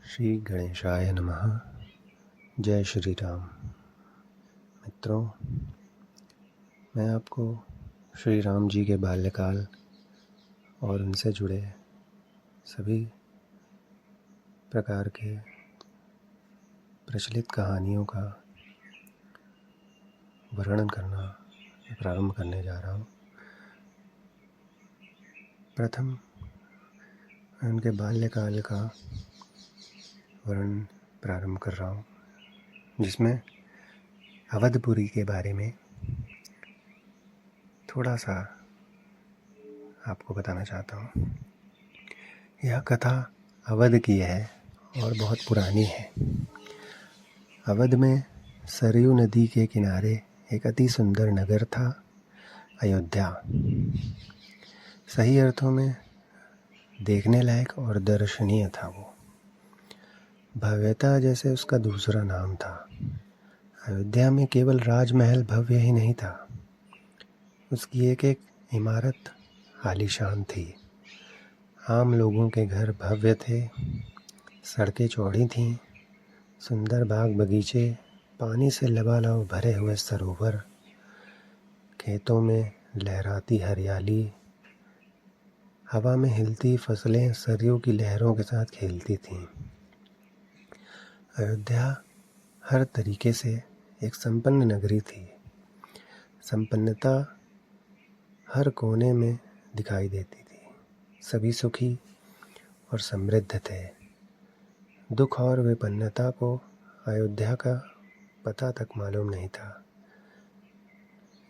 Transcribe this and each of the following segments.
श्री गणेशाय नमः। जय श्री राम। मित्रों, मैं आपको श्री राम जी के बाल्यकाल और उनसे जुड़े सभी प्रकार के प्रचलित कहानियों का वर्णन करना प्रारंभ करने जा रहा हूँ। प्रथम मैं उनके बाल्यकाल का वर्णन प्रारंभ कर रहा हूँ, जिसमें अवधपुरी के बारे में थोड़ा सा आपको बताना चाहता हूँ। यह कथा अवध की है और बहुत पुरानी है। अवध में सरयू नदी के किनारे एक अति सुंदर नगर था, अयोध्या। सही अर्थों में देखने लायक और दर्शनीय था वो। भव्यता जैसे उसका दूसरा नाम था। अयोध्या में केवल राजमहल भव्य ही नहीं था, उसकी एक एक इमारत आलीशान थी। आम लोगों के घर भव्य थे, सड़कें चौड़ी थीं, सुंदर बाग बगीचे, पानी से लबालब भरे हुए सरोवर, खेतों में लहराती हरियाली, हवा में हिलती फसलें सरयू की लहरों के साथ खेलती थीं। अयोध्या हर तरीके से एक संपन्न नगरी थी। संपन्नता हर कोने में दिखाई देती थी। सभी सुखी और समृद्ध थे। दुख और विपन्नता को अयोध्या का पता तक मालूम नहीं था,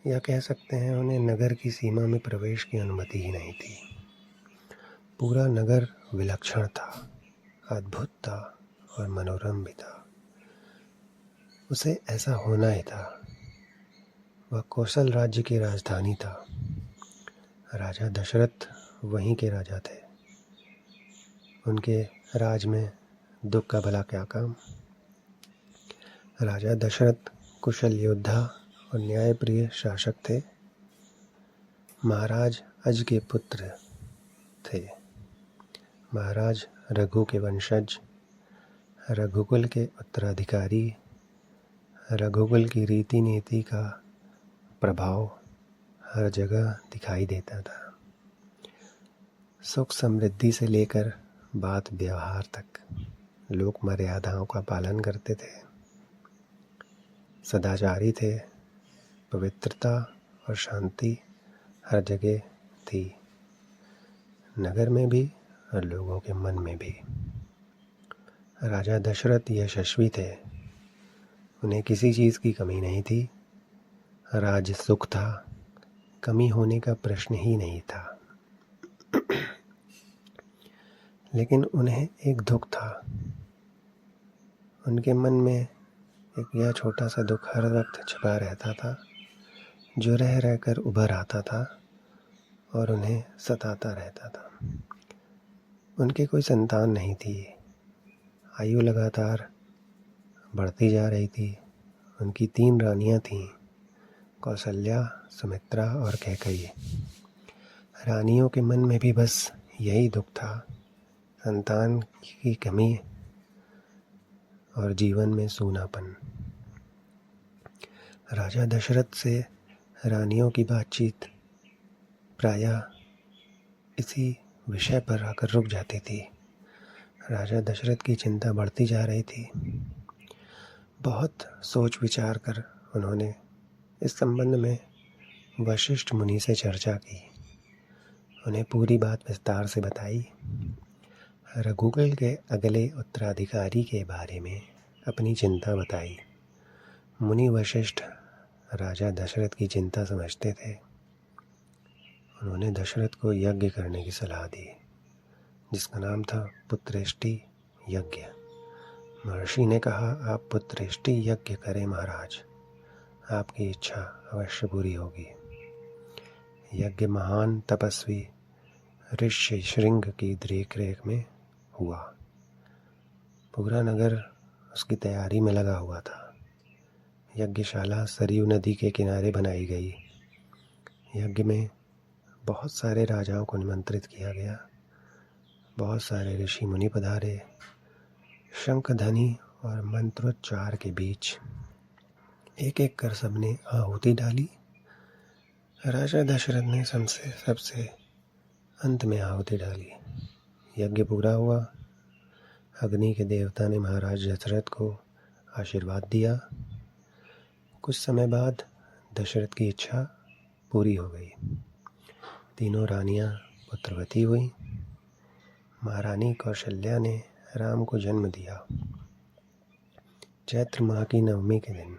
या कह सकते हैं उन्हें नगर की सीमा में प्रवेश की अनुमति ही नहीं थी। पूरा नगर विलक्षण था, अद्भुत था और मनोरम भी था। उसे ऐसा होना ही था। वह कौशल राज्य की राजधानी था। राजा दशरथ वहीं के राजा थे। उनके राज में दुख का भला क्या काम। राजा दशरथ कुशल योद्धा और न्यायप्रिय शासक थे। महाराज अज के पुत्र थे। महाराज रघु के वंशज, रघुकुल के उत्तराधिकारी। रघुकुल की रीति नीति का प्रभाव हर जगह दिखाई देता था। सुख समृद्धि से लेकर बात व्यवहार तक लोक मर्यादाओं का पालन करते थे, सदाचारी थे। पवित्रता और शांति हर जगह थी, नगर में भी और लोगों के मन में भी। राजा दशरथ यशस्वी थे। उन्हें किसी चीज़ की कमी नहीं थी। राज सुख था, कमी होने का प्रश्न ही नहीं था। लेकिन उन्हें एक दुख था। उनके मन में एक यह छोटा सा दुख हर वक्त छिपा रहता था, जो रह रहकर उभर आता था और उन्हें सताता रहता था। उनके कोई संतान नहीं थी। आयु लगातार बढ़ती जा रही थी। उनकी 3 रानियां थीं, कौसल्या, सुमित्रा और कैकेयी। रानियों के मन में भी बस यही दुख था, संतान की कमी और जीवन में सूनापन। राजा दशरथ से रानियों की बातचीत प्रायः इसी विषय पर आकर रुक जाती थी। राजा दशरथ की चिंता बढ़ती जा रही थी। बहुत सोच विचार कर उन्होंने इस संबंध में वशिष्ठ मुनि से चर्चा की। उन्हें पूरी बात विस्तार से बताई। रघुकुल के अगले उत्तराधिकारी के बारे में अपनी चिंता बताई। मुनि वशिष्ठ राजा दशरथ की चिंता समझते थे। उन्होंने दशरथ को यज्ञ करने की सलाह दी, जिसका नाम था पुत्रेष्टि यज्ञ। महर्षि ने कहा, आप पुत्रेष्टि यज्ञ करें महाराज, आपकी इच्छा अवश्य पूरी होगी। यज्ञ महान तपस्वी ऋषि श्रृंग की देखरेख में हुआ। पूरा नगर उसकी तैयारी में लगा हुआ था। यज्ञशाला सरयू नदी के किनारे बनाई गई। यज्ञ में बहुत सारे राजाओं को निमंत्रित किया गया। बहुत सारे ऋषि मुनि पधारे। शंखध्वनि और मंत्रोच्चार के बीच एक एक कर सबने आहुति डाली। राजा दशरथ ने सबसे अंत में आहुति डाली। यज्ञ पूरा हुआ। अग्नि के देवता ने महाराज दशरथ को आशीर्वाद दिया। कुछ समय बाद दशरथ की इच्छा पूरी हो गई। तीनों रानियां पुत्रवती हुई। महारानी कौशल्या ने राम को जन्म दिया। चैत्र माह की नवमी के दिन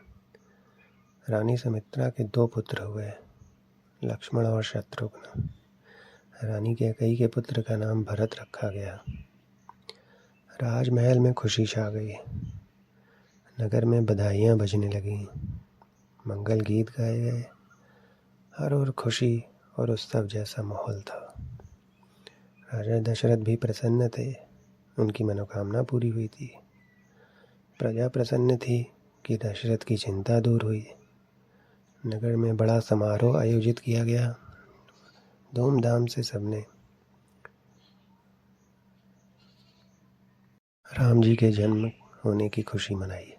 रानी सुमित्रा के 2 पुत्र हुए, लक्ष्मण और शत्रुघ्न। रानी कैकेयी के पुत्र का नाम भरत रखा गया। राजमहल में खुशी छा गई। नगर में बधाइयाँ बजने लगीं, मंगल गीत गाए गए। हर ओर खुशी और उत्सव जैसा माहौल था। राजा दशरथ भी प्रसन्न थे। उनकी मनोकामना पूरी हुई थी। प्रजा प्रसन्न थी कि दशरथ की चिंता दूर हुई। नगर में बड़ा समारोह आयोजित किया गया। धूमधाम से सबने राम जी के जन्म होने की खुशी मनाई।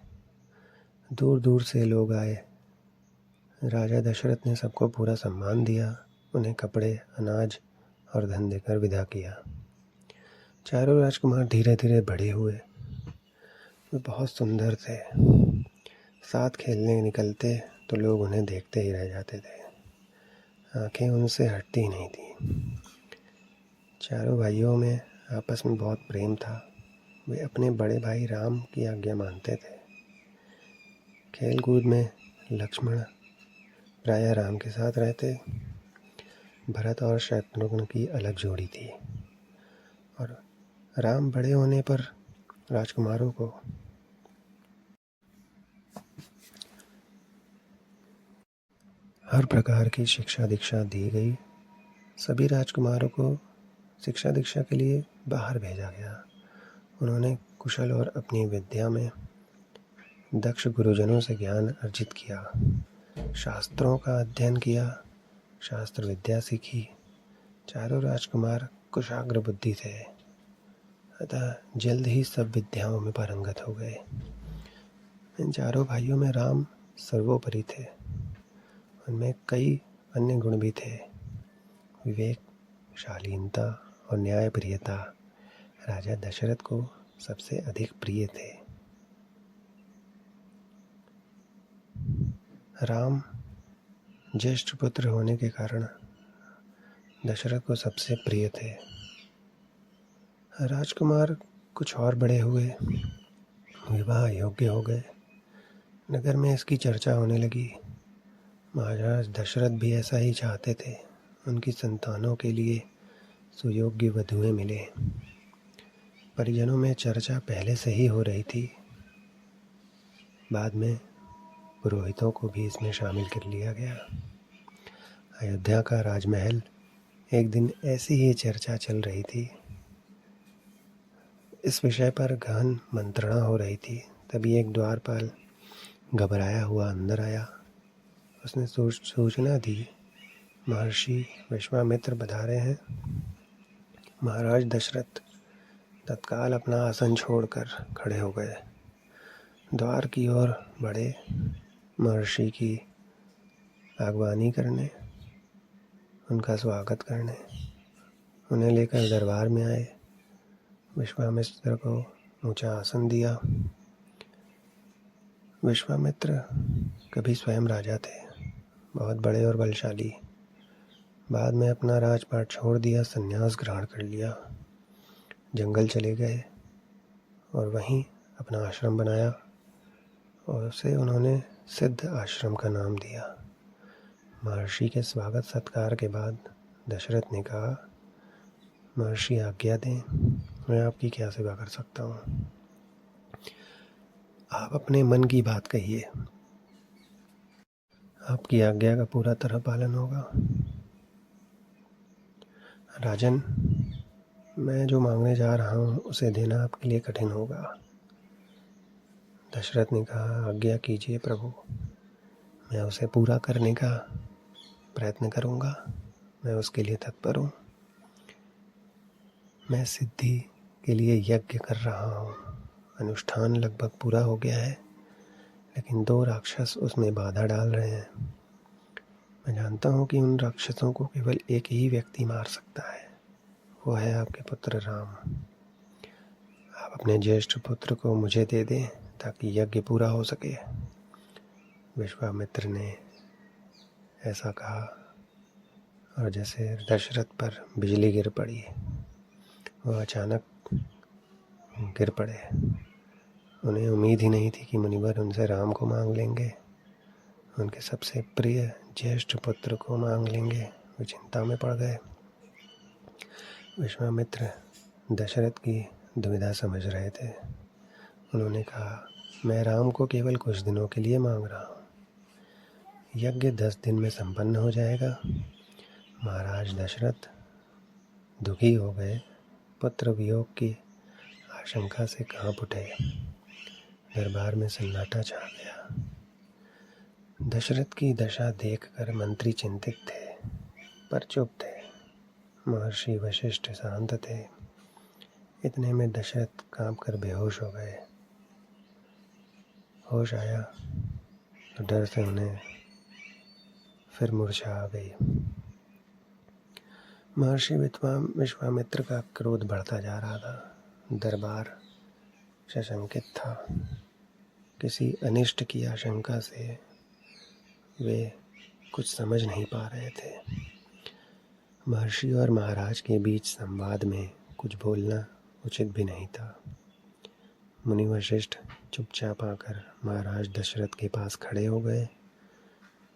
दूर दूर से लोग आए। राजा दशरथ ने सबको पूरा सम्मान दिया। उन्हें कपड़े, अनाज और धन देकर विदा किया। चारों राजकुमार धीरे धीरे बड़े हुए। वे बहुत सुंदर थे। साथ खेलने निकलते तो लोग उन्हें देखते ही रह जाते थे। आंखें उनसे हटती नहीं थी। चारों भाइयों में आपस में बहुत प्रेम था। वे अपने बड़े भाई राम की आज्ञा मानते थे। खेल कूद में लक्ष्मण प्रायः राम के साथ रहते। भरत और शत्रुघ्न की अलग जोड़ी थी। और राम बड़े होने पर राजकुमारों को हर प्रकार की शिक्षा दीक्षा दी गई। सभी राजकुमारों को शिक्षा दीक्षा के लिए बाहर भेजा गया। उन्होंने कुशल और अपनी विद्या में दक्ष गुरुजनों से ज्ञान अर्जित किया। शास्त्रों का अध्ययन किया, शास्त्र विद्या सीखी। चारों राजकुमार कुशाग्र बुद्धि थे, अतः जल्द ही सब विद्याओं में पारंगत हो गए। इन चारों भाइयों में राम सर्वोपरि थे। उनमें कई अन्य गुण भी थे। विवेक, शालीनता और न्यायप्रियता राजा दशरथ को सबसे अधिक प्रिय थे। राम ज्येष्ठ पुत्र होने के कारण दशरथ को सबसे प्रिय थे। राजकुमार कुछ और बड़े हुए, विवाह योग्य हो गए। नगर में इसकी चर्चा होने लगी। महाराज दशरथ भी ऐसा ही चाहते थे। उनकी संतानों के लिए सुयोग्य वधुएं मिले। परिजनों में चर्चा पहले से ही हो रही थी। बाद में पुरोहितों को भी इसमें शामिल कर लिया गया। अयोध्या का राजमहल एक दिन ऐसी ही चर्चा चल रही थी। इस विषय पर गहन मंत्रणा हो रही थी। तभी एक द्वारपाल घबराया हुआ अंदर आया। उसने सूचना दी, महर्षि विश्वामित्र पधारे हैं। महाराज दशरथ तत्काल अपना आसन छोड़कर खड़े हो गए। द्वार की ओर बढ़े, महर्षि की आगवानी करने, उनका स्वागत करने। उन्हें लेकर दरबार में आए। विश्वामित्र को ऊंचा आसन दिया। विश्वामित्र कभी स्वयं राजा थे, बहुत बड़े और बलशाली। बाद में अपना राजपाट छोड़ दिया, संन्यास ग्रहण कर लिया, जंगल चले गए और वहीं अपना आश्रम बनाया और उसे उन्होंने सिद्ध आश्रम का नाम दिया। महर्षि के स्वागत सत्कार के बाद दशरथ ने कहा, महर्षि आज्ञा दें, मैं आपकी क्या सेवा कर सकता हूँ। आप अपने मन की बात कहिए, आपकी आज्ञा का पूरा तरह पालन होगा। राजन, मैं जो मांगने जा रहा हूँ उसे देना आपके लिए कठिन होगा। दशरथ ने कहा, आज्ञा कीजिए प्रभु, मैं उसे पूरा करने का प्रयत्न करूँगा। मैं उसके लिए तत्पर हूँ। मैं सिद्धि के लिए यज्ञ कर रहा हूँ। अनुष्ठान लगभग पूरा हो गया है, लेकिन 2 राक्षस उसमें बाधा डाल रहे हैं। मैं जानता हूँ कि उन राक्षसों को केवल एक ही व्यक्ति मार सकता है, वो है आपके पुत्र राम। आप अपने ज्येष्ठ पुत्र को मुझे दे दें ताकि यज्ञ पूरा हो सके। विश्वामित्र ने ऐसा कहा, और जैसे दशरथ पर बिजली गिर पड़ी, वह अचानक गिर पड़े। उन्हें उम्मीद ही नहीं थी कि मुनिवर उनसे राम को मांग लेंगे, उनके सबसे प्रिय ज्येष्ठ पुत्र को मांग लेंगे। वे चिंता में पड़ गए। विश्वामित्र दशरथ की दुविधा समझ रहे थे। उन्होंने कहा, मैं राम को केवल कुछ दिनों के लिए मांग रहा हूँ। यज्ञ 10 दिन में संपन्न हो जाएगा। महाराज दशरथ दुखी हो गए। पुत्र वियोग की आशंका से कांप उठे। दरबार में सन्नाटा छा गया। दशरथ की दशा देखकर मंत्री चिंतित थे, पर चुप थे। महर्षि वशिष्ठ शांत थे। इतने में दशरथ कांपकर बेहोश हो गए। होश आया तो डर से उन्हें फिर मूर्छा आ गई। महर्षि विश्वामित्र का क्रोध बढ़ता जा रहा था। दरबार सशंकित था। किसी अनिष्ट की आशंका से वे कुछ समझ नहीं पा रहे थे। महर्षि और महाराज के बीच संवाद में कुछ बोलना उचित भी नहीं था। मुनि वशिष्ठ चुपचाप आकर महाराज दशरथ के पास खड़े हो गए।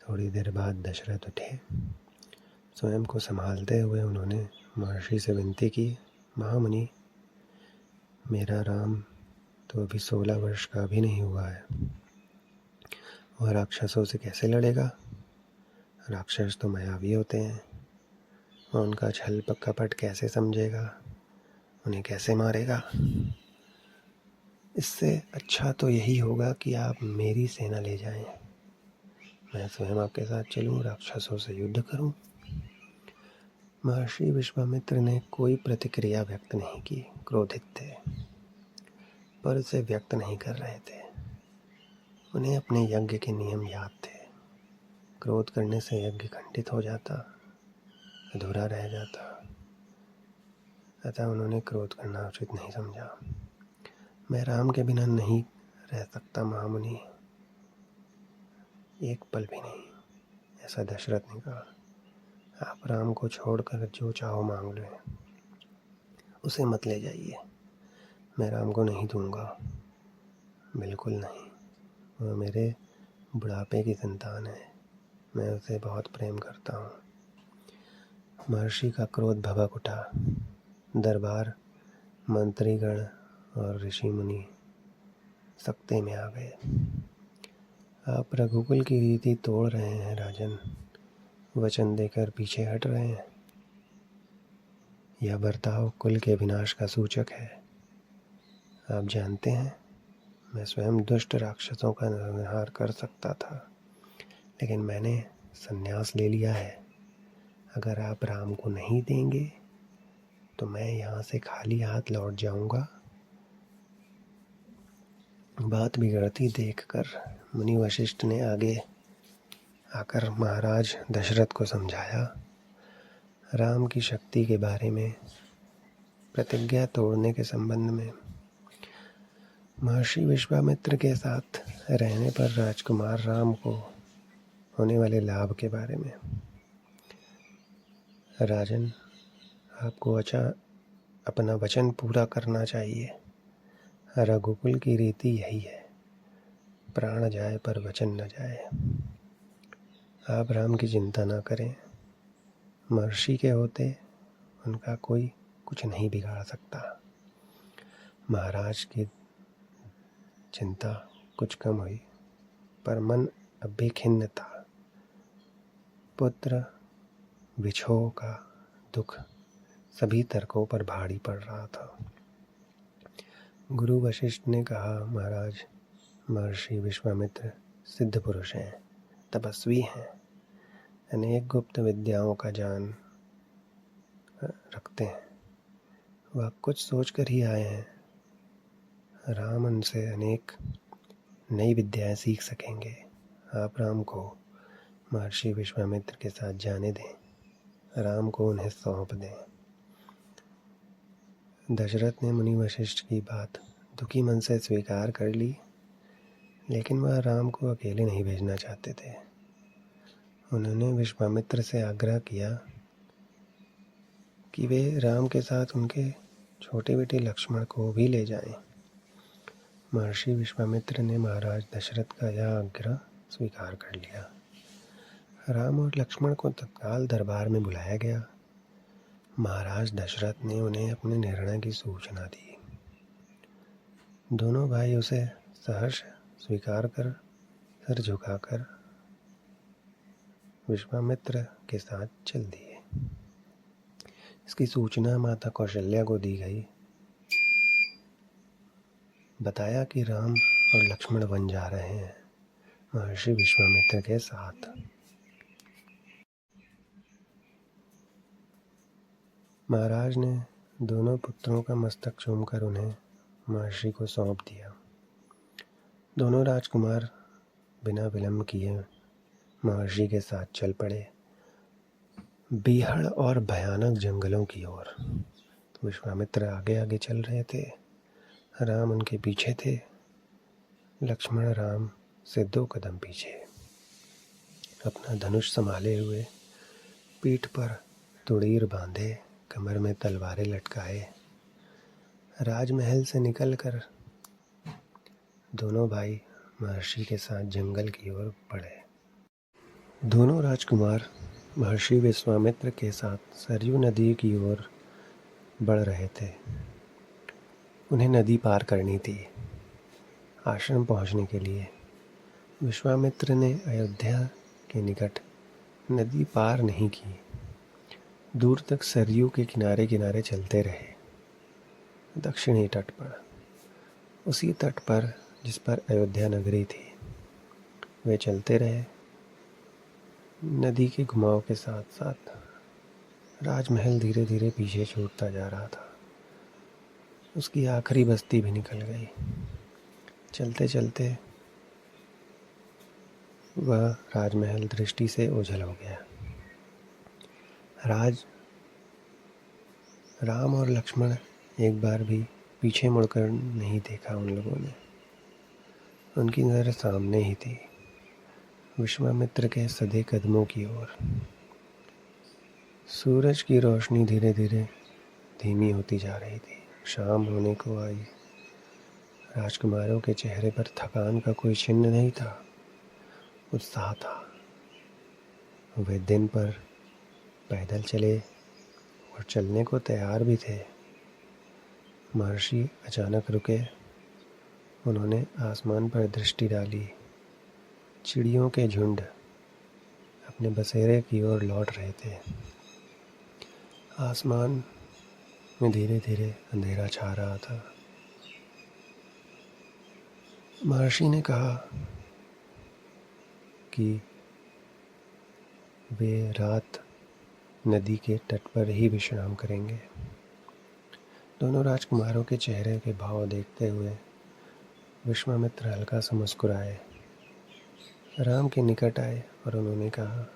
थोड़ी देर बाद दशरथ उठे। स्वयं को संभालते हुए उन्होंने महर्षि से विनती की, महामुनि, मेरा राम तो अभी 16 वर्ष का भी नहीं हुआ है। वह राक्षसों से कैसे लड़ेगा? राक्षस तो मायावी होते हैं। वह उनका छल कपट कैसे समझेगा? उन्हें कैसे मारेगा? इससे अच्छा तो यही होगा कि आप मेरी सेना ले जाएं। मैं स्वयं आपके साथ चलूं, राक्षसों से युद्ध करूं। महर्षि विश्वामित्र ने कोई प्रतिक्रिया व्यक्त नहीं की। क्रोधित थे, पर उसे व्यक्त नहीं कर रहे थे। उन्हें अपने यज्ञ के नियम याद थे। क्रोध करने से यज्ञ खंडित हो जाता, अधूरा रह जाता। अतः उन्होंने क्रोध करना उचित नहीं समझा। मैं राम के बिना नहीं रह सकता महामुनि, एक पल भी नहीं, ऐसा दशरथ ने कहा। आप राम को छोड़कर जो चाहो मांग लो, उसे मत ले जाइए। मैं राम को नहीं दूंगा, बिल्कुल नहीं। वह मेरे बुढ़ापे की संतान है। मैं उसे बहुत प्रेम करता हूँ। महर्षि का क्रोध भभक उठा। दरबार, मंत्रीगण और ऋषि मुनि सख्ते में आ गए। आप रघुकुल की रीति तोड़ रहे हैं राजन, वचन देकर पीछे हट रहे हैं। यह बर्ताव कुल के विनाश का सूचक है। आप जानते हैं, मैं स्वयं दुष्ट राक्षसों का संहार कर सकता था, लेकिन मैंने संन्यास ले लिया है। अगर आप राम को नहीं देंगे तो मैं यहाँ से खाली हाथ लौट जाऊंगा। बात बिगड़ती देखकर मुनि वशिष्ठ ने आगे आकर महाराज दशरथ को समझाया। राम की शक्ति के बारे में, प्रतिज्ञा तोड़ने के संबंध में, महर्षि विश्वामित्र के साथ रहने पर राजकुमार राम को होने वाले लाभ के बारे में। राजन, आपको अपना वचन पूरा करना चाहिए। रघुकुल की रीति यही है, प्राण जाए पर वचन न जाए। आप राम की चिंता ना करें। महर्षि के होते उनका कोई कुछ नहीं बिगाड़ सकता। महाराज की चिंता कुछ कम हुई, पर मन अब भी खिन्न था। पुत्र विछोह का दुख सभी तर्कों पर भारी पड़ रहा था। गुरु वशिष्ठ ने कहा, महाराज, महर्षि विश्वामित्र सिद्ध पुरुष हैं, तपस्वी हैं, अनेक गुप्त विद्याओं का ज्ञान रखते हैं। वह कुछ सोच कर ही आए हैं। राम उनसे अनेक नई विद्याएं सीख सकेंगे। आप राम को महर्षि विश्वामित्र के साथ जाने दें, राम को उन्हें सौंप दें। दशरथ ने मुनि वशिष्ठ की बात दुखी मन से स्वीकार कर ली, लेकिन वह राम को अकेले नहीं भेजना चाहते थे। उन्होंने विश्वामित्र से आग्रह किया कि वे राम के साथ उनके छोटे बेटे लक्ष्मण को भी ले जाएं। महर्षि विश्वामित्र ने महाराज दशरथ का यह आग्रह स्वीकार कर लिया। राम और लक्ष्मण को तत्काल दरबार में बुलाया गया। महाराज दशरथ ने उन्हें अपने निर्णय की सूचना दी। दोनों भाई उसे सहर्ष स्वीकार कर सिर झुकाकर विश्वामित्र के साथ चल दिए। इसकी सूचना माता कौशल्या को दी गई। बताया कि राम और लक्ष्मण वन जा रहे हैं महर्षि विश्वामित्र के साथ। महाराज ने दोनों पुत्रों का मस्तक चूमकर उन्हें महर्षि को सौंप दिया। दोनों राजकुमार बिना विलंब किए महर्षि के साथ चल पड़े बीहड़ और भयानक जंगलों की ओर। विश्वामित्र आगे आगे चल रहे थे, राम उनके पीछे थे, लक्ष्मण राम से 2 कदम पीछे, अपना धनुष संभाले हुए, पीठ पर तुड़ीर बांधे, कमर में तलवारें लटकाए। राजमहल से निकलकर दोनों भाई महर्षि के साथ जंगल की ओर बढ़े। दोनों राजकुमार महर्षि विश्वामित्र के साथ सरयू नदी की ओर बढ़ रहे थे। उन्हें नदी पार करनी थी। आश्रम पहुंचने के लिए विश्वामित्र ने अयोध्या के निकट नदी पार नहीं की। दूर तक सरयू के किनारे किनारे चलते रहे, दक्षिणी तट पर, उसी तट पर जिस पर अयोध्या नगरी थी। वे चलते रहे। नदी के घुमाव के साथ साथ राजमहल धीरे धीरे पीछे छूटता जा रहा था। उसकी आखिरी बस्ती भी निकल गई। चलते चलते वह राजमहल दृष्टि से ओझल हो गया। राम और लक्ष्मण एक बार भी पीछे मुड़कर नहीं देखा उन लोगों ने। उनकी नज़र सामने ही थी, विश्वामित्र के सधे कदमों की ओर। सूरज की रोशनी धीरे धीरे धीमी होती जा रही थी। शाम होने को आई। राजकुमारों के चेहरे पर थकान का कोई चिन्ह नहीं था, उत्साह था। वे दिन पर पैदल चले और चलने को तैयार भी थे। महर्षि अचानक रुके। उन्होंने आसमान पर दृष्टि डाली। चिड़ियों के झुंड अपने बसेरे की ओर लौट रहे थे। आसमान में धीरे धीरे अंधेरा छा रहा था। महर्षि ने कहा कि वे रात नदी के तट पर ही विश्राम करेंगे। दोनों राजकुमारों के चेहरे के भाव देखते हुए विश्वामित्र हल्का सा मुस्कुराए, राम के निकट आए और उन्होंने कहा,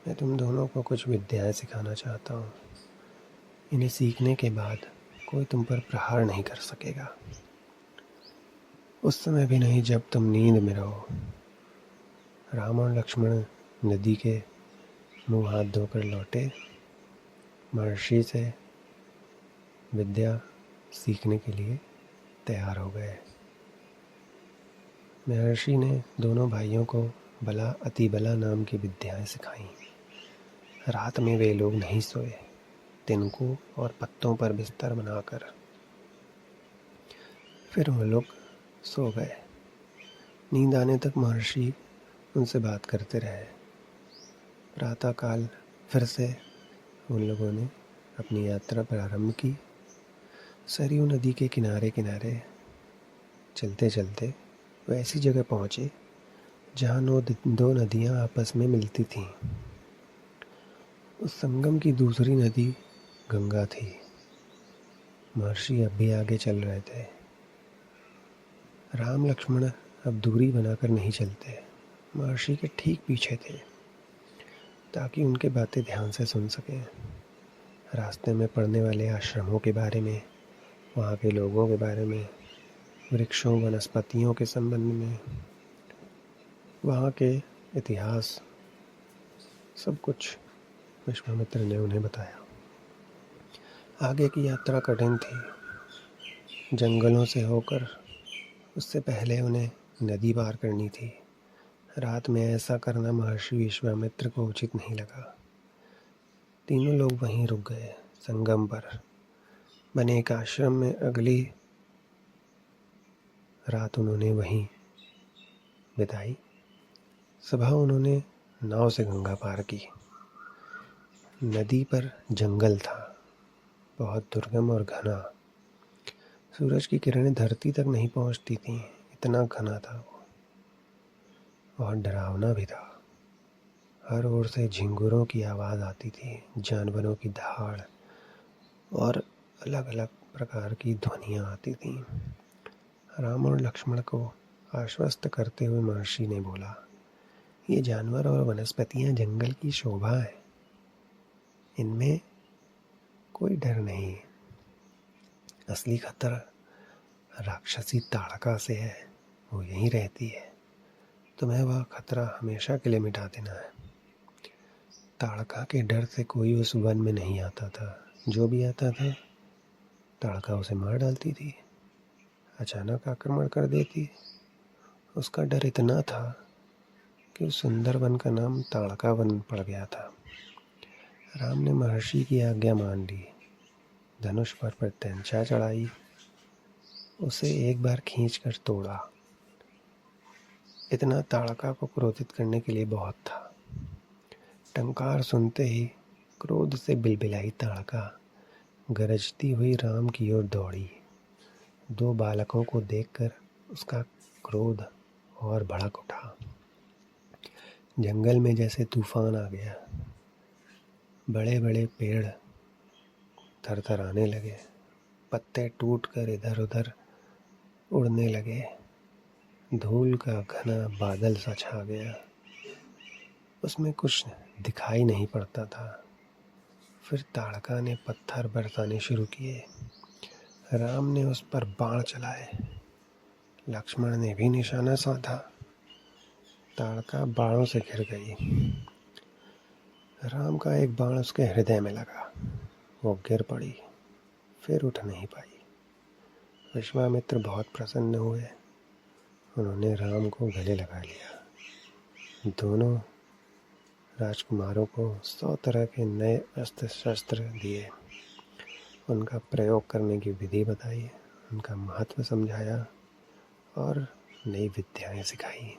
मैं तुम दोनों को कुछ विद्याएं सिखाना चाहता हूँ। इन्हें सीखने के बाद कोई तुम पर प्रहार नहीं कर सकेगा, उस समय भी नहीं जब तुम नींद में रहो। राम और लक्ष्मण नदी के मुंह हाथ धोकर लौटे। महर्षि से विद्या सीखने के लिए तैयार हो गए। महर्षि ने दोनों भाइयों को बला अतिबला नाम की विद्याएं सिखाई। रात में वे लोग नहीं सोए, तिनकों और पत्तों पर बिस्तर बनाकर। फिर वो लोग सो गए। नींद आने तक महर्षि उनसे बात करते रहे। प्रातःकाल फिर से उन लोगों ने अपनी यात्रा प्रारंभ की। सरयू नदी के किनारे किनारे चलते चलते वे ऐसी जगह पहुँचे जहाँ दो नदियाँ आपस में मिलती थीं। उस संगम की दूसरी नदी गंगा थी। महर्षि अब भी आगे चल रहे थे। राम लक्ष्मण अब दूरी बनाकर नहीं चलते, महर्षि के ठीक पीछे थे ताकि उनके बातें ध्यान से सुन सकें। रास्ते में पड़ने वाले आश्रमों के बारे में, वहाँ के लोगों के बारे में, वृक्षों वनस्पतियों के संबंध में, वहाँ के इतिहास, सब कुछ विश्वामित्र ने उन्हें बताया। आगे की यात्रा कठिन थी, जंगलों से होकर। उससे पहले उन्हें नदी पार करनी थी। रात में ऐसा करना महर्षि विश्वामित्र को उचित नहीं लगा। तीनों लोग वहीं रुक गए, संगम पर बने एक आश्रम में। अगली रात उन्होंने वहीं बिताई। सुबह उन्होंने नाव से गंगा पार की। नदी पर जंगल था, बहुत दुर्गम और घना। सूरज की किरणें धरती तक नहीं पहुंचती थीं, इतना घना था वो। बहुत डरावना भी था। हर ओर से झिंगुरों की आवाज़ आती थी, जानवरों की दहाड़ और अलग अलग प्रकार की ध्वनियाँ आती थीं। राम और लक्ष्मण को आश्वस्त करते हुए महर्षि ने बोला, ये जानवर और वनस्पतियाँ जंगल की शोभा है, इनमें कोई डर नहीं। असली खतरा राक्षसी ताड़का से है, वो यहीं रहती है। तुम्हें वह खतरा हमेशा के लिए मिटा देना है। ताड़का के डर से कोई उस वन में नहीं आता था। जो भी आता था, ताड़का उसे मार डालती थी, अचानक आक्रमण कर देती। उसका डर इतना था कि उस सुंदर वन का नाम ताड़का वन पड़ गया था। राम ने महर्षि की आज्ञा मान ली, धनुष पर प्रत्यंचा चढ़ाई, उसे एक बार खींचकर तोड़ा। इतना ताड़का को क्रोधित करने के लिए बहुत था। टंकार सुनते ही क्रोध से बिलबिलाई ताड़का गरजती हुई राम की ओर दौड़ी। दो बालकों को देखकर उसका क्रोध और भड़क उठा। जंगल में जैसे तूफान आ गया। बड़े बड़े पेड़ थरथराने लगे, पत्ते टूटकर इधर उधर उड़ने लगे। धूल का घना बादल सा छा गया, उसमें कुछ दिखाई नहीं पड़ता था। फिर ताड़का ने पत्थर बरसाने शुरू किए। राम ने उस पर बाण चलाए, लक्ष्मण ने भी निशाना साधा। ताड़का बाणों से घिर गई। राम का एक बाण उसके हृदय में लगा, वो गिर पड़ी, फिर उठ नहीं पाई। विश्वामित्र बहुत प्रसन्न हुए, उन्होंने राम को गले लगा लिया। दोनों राजकुमारों को 100 तरह के नए अस्त्र शस्त्र दिए, उनका प्रयोग करने की विधि बताई, उनका महत्व समझाया और नई विद्याएं सिखाई।